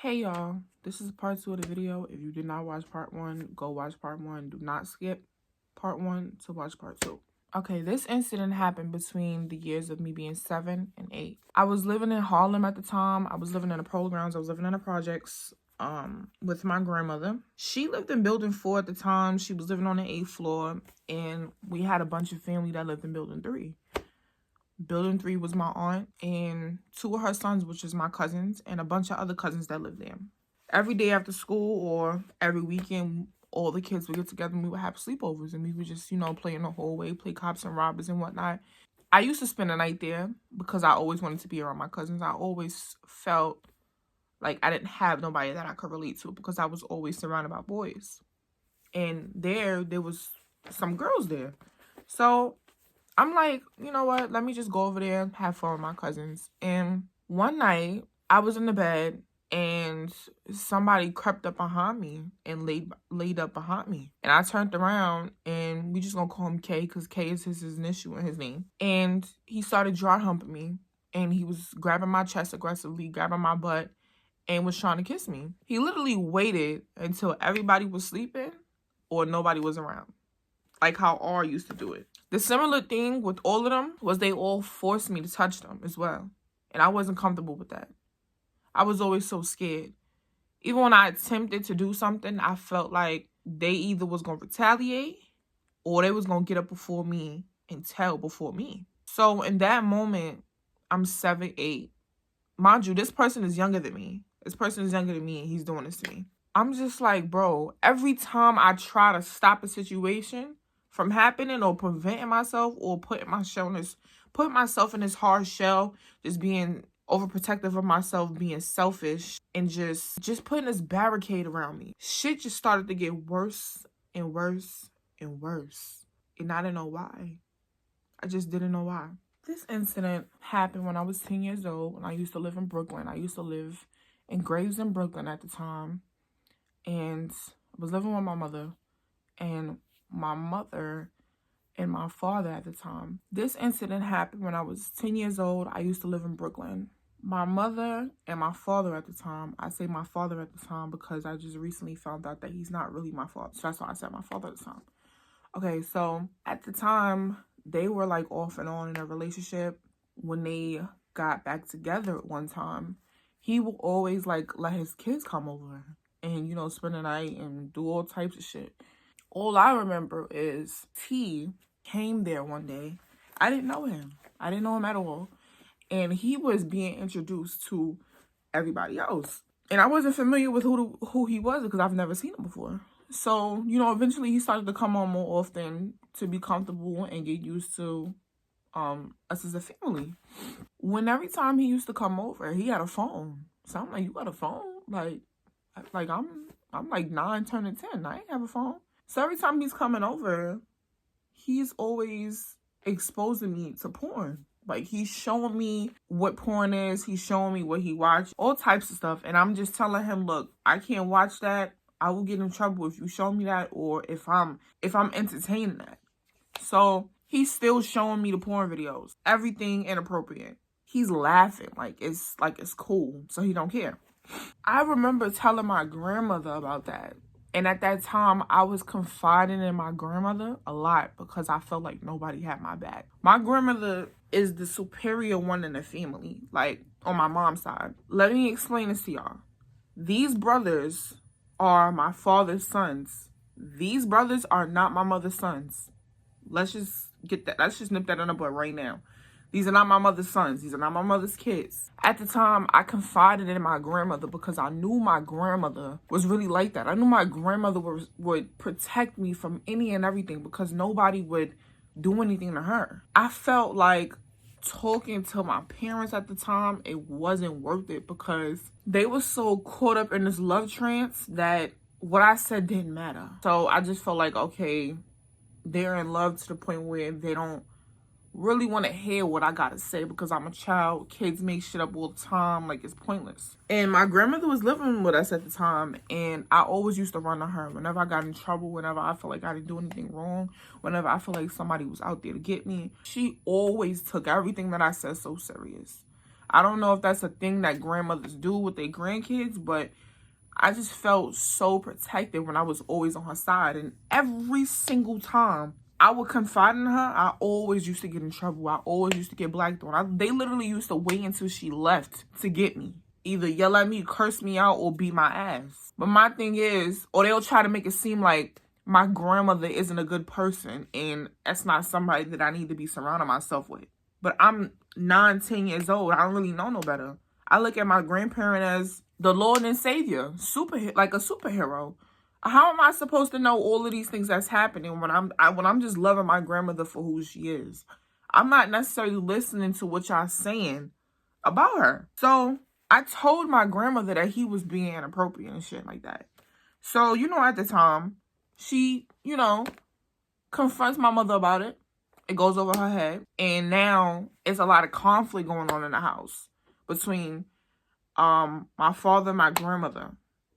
Hey y'all, this is part 2 of the video. If you did not watch part 1, go watch part 1. Do not skip part 1 to watch part 2. Okay, this incident happened between the years of me being 7 and 8. I was living in Harlem at the time. I was living in the polo grounds. I was living in the projects with my grandmother. She lived in building 4 at the time. She was living on the 8th floor, and we had a bunch of family that lived in building 3. Building 3 was my aunt and 2 of her sons, which is my cousins, and a bunch of other cousins that lived there. Every day after school or every weekend, all the kids would get together and we would have sleepovers, and we would just, play in the hallway, play cops and robbers and whatnot. I used to spend the night there because I always wanted to be around my cousins. I always felt like I didn't have nobody that I could relate to because I was always surrounded by boys. And there was some girls there. So I'm like, you know what? Let me just go over there and have fun with my cousins. And one night, I was in the bed, and somebody crept up behind me and laid up behind me. And I turned around, and we just gonna call him K, because K is his initial in his name. And he started dry humping me, and he was grabbing my chest aggressively, grabbing my butt, and was trying to kiss me. He literally waited until everybody was sleeping or nobody was around, like how R used to do it. The similar thing with all of them was they all forced me to touch them as well. And I wasn't comfortable with that. I was always so scared. Even when I attempted to do something, I felt like they either was going to retaliate or they was going to get up before me and tell before me. So in that moment, I'm 7, 8. Mind you, this person is younger than me. This person is younger than me and he's doing this to me. I'm just like, bro, every time I try to stop a situation from happening or preventing myself or putting myself in this hard shell, just being overprotective of myself, being selfish, and just putting this barricade around me, shit just started to get worse and worse and worse. And I didn't know why. I just didn't know why. This incident happened when I was 10 years old, and I used to live in Brooklyn. I used to live in Graves in Brooklyn at the time. And I was living with my mother. And my mother and my father at the time. This incident happened when I was 10 years old. I used to live in Brooklyn. My mother and my father at the time, I say my father at the time because I just recently found out that he's not really my father. So that's why I said my father at the time. Okay, so at the time, they were like off and on in a relationship. When they got back together at one time, he would always like let his kids come over and, spend the night and do all types of shit. All I remember is T came there one day. I didn't know him. I didn't know him at all. And he was being introduced to everybody else. And I wasn't familiar with who he was because I've never seen him before. So, eventually he started to come on more often to be comfortable and get used to us as a family. When every time he used to come over, he had a phone. So I'm like, you got a phone? Like I'm like 9 turning 10. I ain't have a phone. So every time he's coming over, he's always exposing me to porn. Like, he's showing me what porn is. He's showing me what he watched, all types of stuff. And I'm just telling him, look, I can't watch that. I will get in trouble if you show me that or if I'm entertaining that. So he's still showing me the porn videos. Everything inappropriate. He's laughing like it's cool. So he don't care. I remember telling my grandmother about that. And at that time, I was confiding in my grandmother a lot because I felt like nobody had my back. My grandmother is the superior one in the family, like on my mom's side. Let me explain this to y'all. These brothers are my father's sons. These brothers are not my mother's sons. Let's just get that. Let's just nip that in the bud right now. These are not my mother's sons. These are not my mother's kids. At the time, I confided in my grandmother because I knew my grandmother was really like that. I knew my grandmother would protect me from any and everything because nobody would do anything to her. I felt like talking to my parents at the time, it wasn't worth it because they were so caught up in this love trance that what I said didn't matter. So I just felt like, okay, they're in love to the point where they don't really want to hear what I gotta say because I'm a child. Kids make shit up all the time. Like, it's pointless. And my grandmother was living with us at the time, and I always used to run to her whenever I got in trouble, whenever I felt like I didn't do anything wrong, whenever I felt like somebody was out there to get me. She always took everything that I said so serious. I don't know if that's a thing that grandmothers do with their grandkids, but I just felt so protected when I was always on her side. And every single time I would confide in her, I always used to get in trouble. I always used to get blacked on. They literally used to wait until she left to get me. Either yell at me, curse me out, or beat my ass. But my thing is, or they'll try to make it seem like my grandmother isn't a good person, and that's not somebody that I need to be surrounding myself with. But I'm 9, 10 years old. I don't really know no better. I look at my grandparent as the Lord and Savior, like a superhero. How am I supposed to know all of these things that's happening when I'm just loving my grandmother for who she is? I'm not necessarily listening to what y'all saying about her. So I told my grandmother that he was being inappropriate and shit like that. So, at the time, she, confronts my mother about it. It goes over her head. And now it's a lot of conflict going on in the house between my father, my grandmother,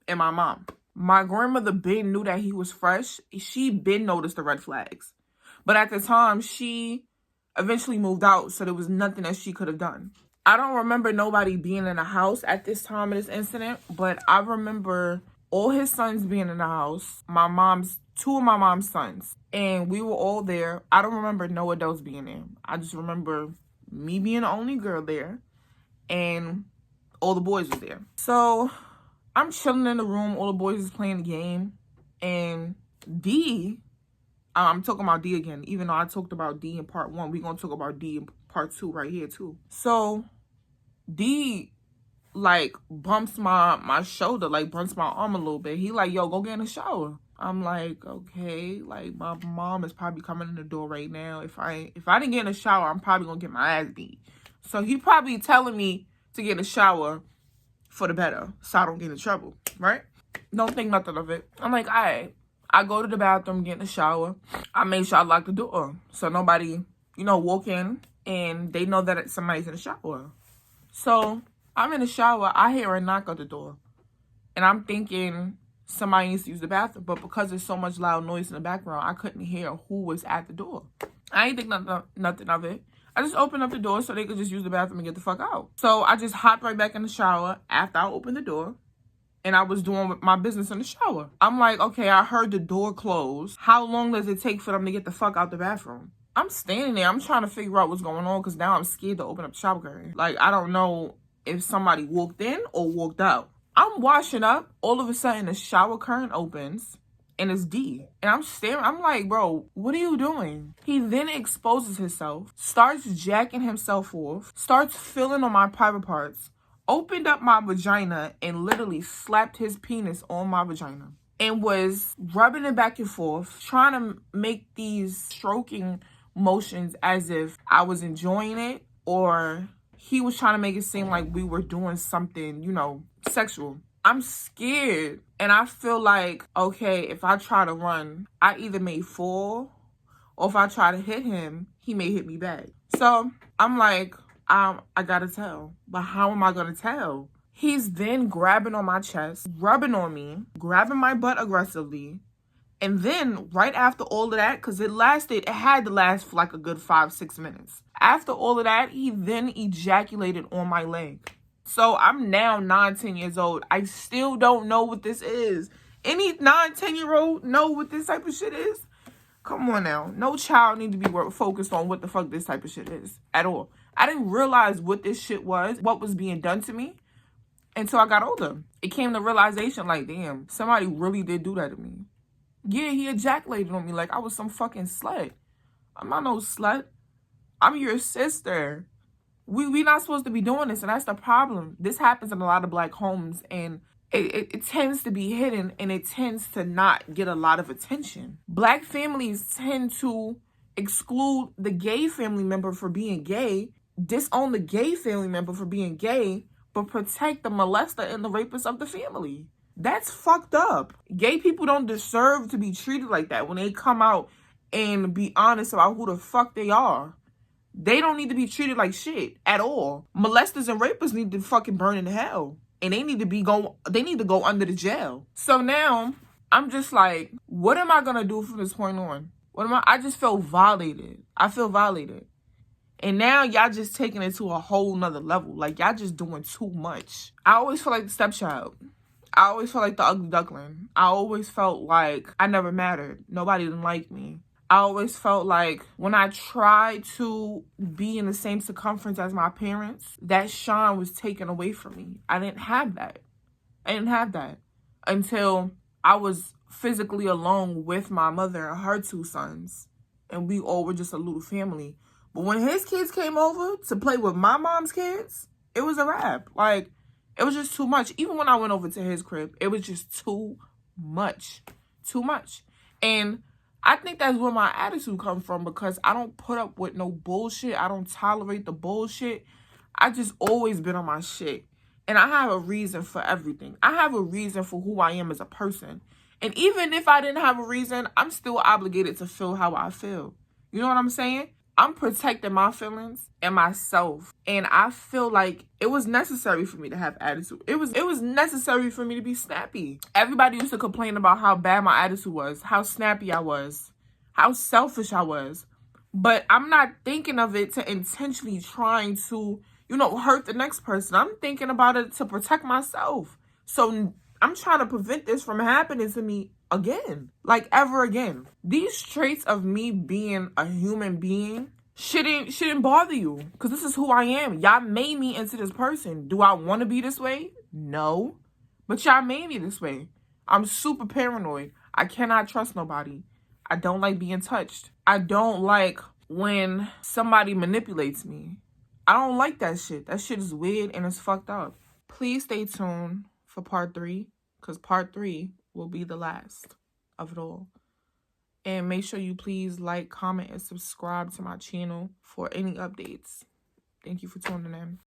and my mom. My grandmother been knew that he was fresh. She been noticed the red flags. But at the time, she eventually moved out, so there was nothing that she could have done. I don't remember nobody being in the house at this time of this incident, but I remember all his sons being in the house, two of my mom's sons, and we were all there. I don't remember no adults being there. I just remember me being the only girl there, and all the boys were there. So I'm chilling in the room. All the boys is playing the game. And D, I'm talking about D again. Even though I talked about D in part 1, we're going to talk about D in part 2 right here too. So D, bumps my shoulder, bumps my arm a little bit. He yo, go get in the shower. I'm like, okay. My mom is probably coming in the door right now. If I didn't get in the shower, I'm probably going to get my ass beat. So he probably telling me to get in the shower for the better, so I don't get in trouble, right? Don't think nothing of it. I'm like, all right. I go to the bathroom, get in the shower. I make sure I lock the door so nobody, walk in and they know that somebody's in the shower. So I'm in the shower. I hear a knock at the door. And I'm thinking somebody needs to use the bathroom. But because there's so much loud noise in the background, I couldn't hear who was at the door. I ain't think nothing of it. I just opened up the door so they could just use the bathroom and get the fuck out. So I just hopped right back in the shower after I opened the door. And I was doing my business in the shower. I'm like, okay, I heard the door close. How long does it take for them to get the fuck out the bathroom? I'm standing there. I'm trying to figure out what's going on because now I'm scared to open up the shower curtain. I don't know if somebody walked in or walked out. I'm washing up. All of a sudden, the shower curtain opens. And it's D. And I'm staring. I'm like, bro, what are you doing? He then exposes himself, starts jacking himself off, starts feeling on my private parts, opened up my vagina, and literally slapped his penis on my vagina. And was rubbing it back and forth, trying to make these stroking motions as if I was enjoying it, or he was trying to make it seem like we were doing something, sexual. I'm scared. And I feel like, okay, if I try to run, I either may fall, or if I try to hit him, he may hit me back. So I'm like, I gotta tell. But how am I gonna tell? He's then grabbing on my chest, rubbing on me, grabbing my butt aggressively. And then right after all of that, because it had to last for a good 5-6 minutes. After all of that, he then ejaculated on my leg. So I'm now 9, 10 years old. I still don't know what this is. Any 9, 10-year-old know what this type of shit is? Come on now. No child need to be focused on what the fuck this type of shit is at all. I didn't realize what this shit was, what was being done to me, until I got older. It came to realization damn, somebody really did do that to me. Yeah, he ejaculated on me like I was some fucking slut. I'm not no slut. I'm your sister. We not supposed to be doing this, and that's the problem. This happens in a lot of Black homes, and it tends to be hidden, and it tends to not get a lot of attention. Black families tend to exclude the gay family member for being gay, disown the gay family member for being gay, but protect the molester and the rapist of the family. That's fucked up. Gay people don't deserve to be treated like that when they come out and be honest about who the fuck they are. They don't need to be treated like shit at all. Molesters and rapists need to fucking burn in hell. And they need to go under the jail. So now I'm just like, what am I gonna do from this point on? I just feel violated. I feel violated. And now y'all just taking it to a whole nother level. Like, y'all just doing too much. I always feel like the stepchild. I always felt like the ugly duckling. I always felt like I never mattered. Nobody didn't like me. I always felt like when I tried to be in the same circumference as my parents, that shine was taken away from me. I didn't have that. I didn't have that until I was physically alone with my mother and her 2 sons. And we all were just a little family. But when his kids came over to play with my mom's kids, it was a wrap. Like, it was just too much. Even when I went over to his crib, it was just too much. Too much. And I think that's where my attitude comes from, because I don't put up with no bullshit. I don't tolerate the bullshit. I just always been on my shit. And I have a reason for everything. I have a reason for who I am as a person. And even if I didn't have a reason, I'm still obligated to feel how I feel. You know what I'm saying? I'm protecting my feelings and myself. And I feel like it was necessary for me to have attitude. It was necessary for me to be snappy. Everybody used to complain about how bad my attitude was, how snappy I was, how selfish I was. But I'm not thinking of it to intentionally trying to, hurt the next person. I'm thinking about it to protect myself. So I'm trying to prevent this from happening to me again. Like, ever again. These traits of me being a human being shouldn't bother you. Because this is who I am. Y'all made me into this person. Do I want to be this way? No. But y'all made me this way. I'm super paranoid. I cannot trust nobody. I don't like being touched. I don't like when somebody manipulates me. I don't like that shit. That shit is weird and it's fucked up. Please stay tuned for part 3, because part 3 will be the last of it all. And make sure you please like, comment, and subscribe to my channel for any updates. Thank you for tuning in.